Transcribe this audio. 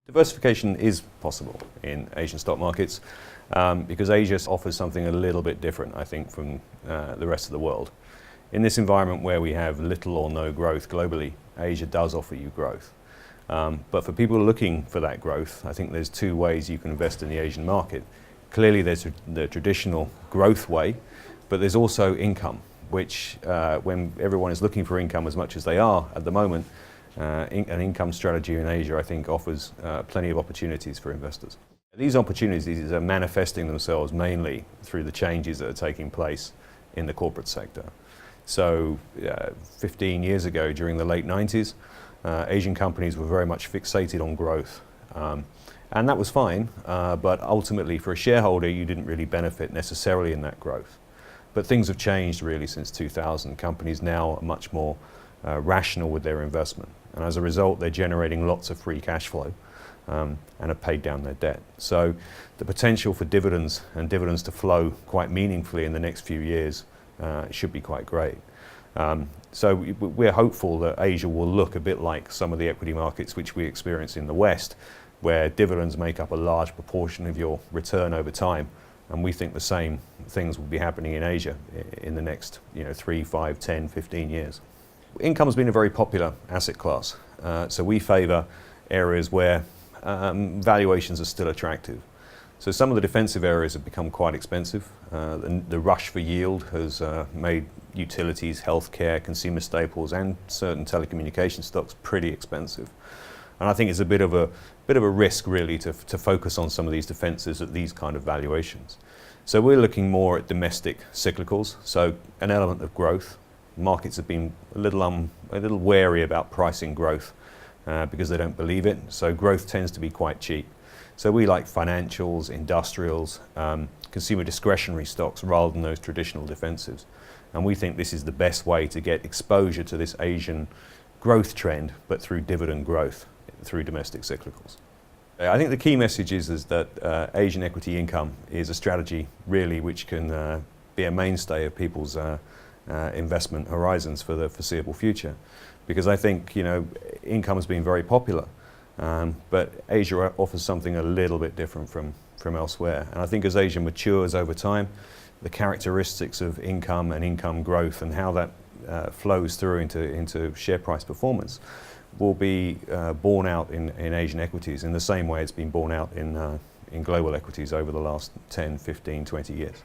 Diversification is possible in Asian stock markets because Asia offers something a little bit different, I think, from the rest of the world. In this environment where we have little or no growth globally, Asia does offer you growth. But for people looking for that growth, I think there's two ways you can invest in the Asian market. Clearly there's the traditional growth way, but there's also income, which when everyone is looking for income as much as they are at the moment, an income strategy in Asia, I think, offers plenty of opportunities for investors. These opportunities are manifesting themselves mainly through the changes that are taking place in the corporate sector. So 15 years ago, during the late 90s, Asian companies were very much fixated on growth. And that was fine, but ultimately for a shareholder, you didn't really benefit necessarily in that growth. But things have changed really since 2000. Companies now are much more rational with their investment. And as a result, they're generating lots of free cash flow and have paid down their debt. So the potential for dividends and dividends to flow quite meaningfully in the next few years should be quite great. So we're hopeful that Asia will look a bit like some of the equity markets which we experience in the West, where dividends make up a large proportion of your return over time. And we think the same things will be happening in Asia in the next 3, 5, 10, 15 years. Income has been a very popular asset class, so we favour areas where valuations are still attractive. So some of the defensive areas have become quite expensive. The rush for yield has made utilities, healthcare, consumer staples and certain telecommunication stocks pretty expensive. And I think it's a bit of a risk really to focus on some of these defences at these kind of valuations. So we're looking more at domestic cyclicals, so an element of growth. Markets have been a little wary about pricing growth because they don't believe it, so growth tends to be quite cheap. So we like financials, industrials, consumer discretionary stocks rather than those traditional defensives. And we think this is the best way to get exposure to this Asian growth trend, but through dividend growth, through domestic cyclicals. I think the key message is that Asian equity income is a strategy really which can be a mainstay of people's investment horizons for the foreseeable future. Because I think income has been very popular, but Asia offers something a little bit different from elsewhere. And I think as Asia matures over time, the characteristics of income and income growth and how that flows through into share price performance will be borne out in Asian equities in the same way it's been borne out in global equities over the last 10, 15, 20 years.